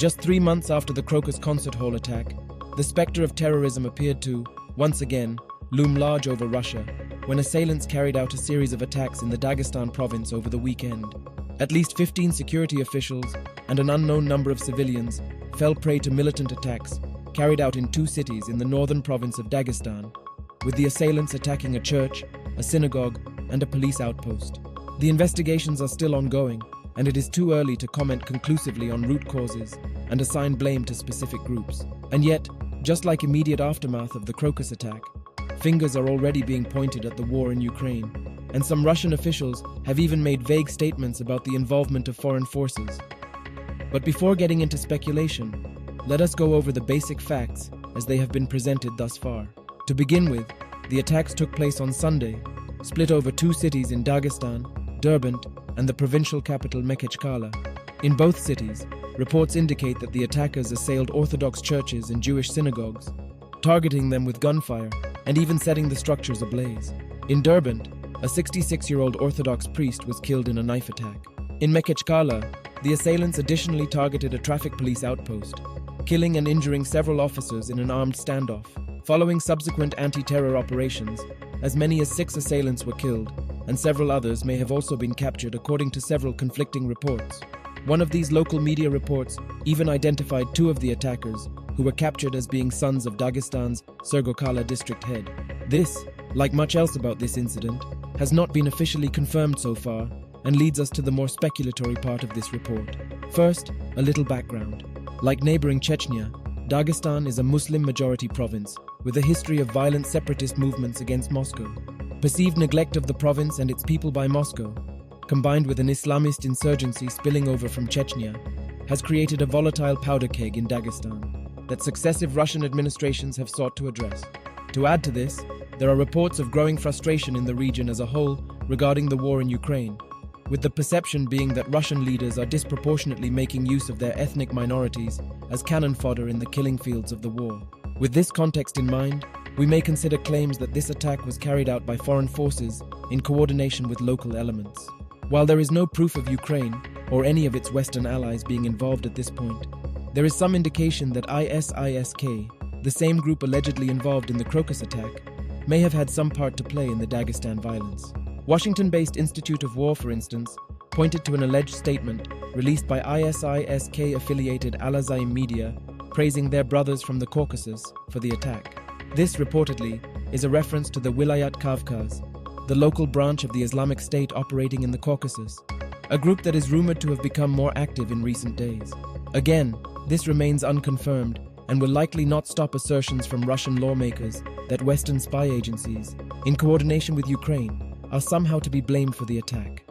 Just 3 months after the Crocus Concert Hall attack, the specter of terrorism appeared to, once again, loom large over Russia, when assailants carried out a series of attacks in the Dagestan province over the weekend. At least 15 security officials and an unknown number of civilians fell prey to militant attacks carried out in 2 cities in the northern province of Dagestan, with the assailants attacking a church, a synagogue, and a police outpost. The investigations are still ongoing, and it is too early to comment conclusively on root causes and assign blame to specific groups. And yet, just like immediate aftermath of the Crocus attack, fingers are already being pointed at the war in Ukraine, and some Russian officials have even made vague statements about the involvement of foreign forces. But before getting into speculation, let us go over the basic facts as they have been presented thus far. To begin with, the attacks took place on Sunday, split over 2 cities in Dagestan, Derbent, and the provincial capital Mekhechkala. In both cities, reports indicate that the attackers assailed Orthodox churches and Jewish synagogues, targeting them with gunfire and even setting the structures ablaze. In Derbent, a 66-year-old Orthodox priest was killed in a knife attack. In Mekhechkala, the assailants additionally targeted a traffic police outpost, killing and injuring several officers in an armed standoff. Following subsequent anti-terror operations, as many as 6 assailants were killed, and several others may have also been captured according to several conflicting reports. One of these local media reports even identified 2 of the attackers, who were captured as being sons of Dagestan's Sergokala district head. This, like much else about this incident, has not been officially confirmed so far, and leads us to the more speculatory part of this report. First, a little background. Like neighboring Chechnya, Dagestan is a Muslim-majority province with a history of violent separatist movements against Moscow. Perceived neglect of the province and its people by Moscow, combined with an Islamist insurgency spilling over from Chechnya, has created a volatile powder keg in Dagestan that successive Russian administrations have sought to address. To add to this, there are reports of growing frustration in the region as a whole regarding the war in Ukraine, with the perception being that Russian leaders are disproportionately making use of their ethnic minorities as cannon fodder in the killing fields of the war. With this context in mind, we may consider claims that this attack was carried out by foreign forces in coordination with local elements. While there is no proof of Ukraine or any of its Western allies being involved at this point, there is some indication that ISISK, the same group allegedly involved in the Crocus attack, may have had some part to play in the Dagestan violence. Washington-based Institute of War, for instance, pointed to an alleged statement released by ISISK-affiliated Al-Azaim media praising their brothers from the Caucasus for the attack. This, reportedly, is a reference to the Wilayat Kavkaz, the local branch of the Islamic State operating in the Caucasus, a group that is rumored to have become more active in recent days. Again, this remains unconfirmed and will likely not stop assertions from Russian lawmakers that Western spy agencies, in coordination with Ukraine, are somehow to be blamed for the attack.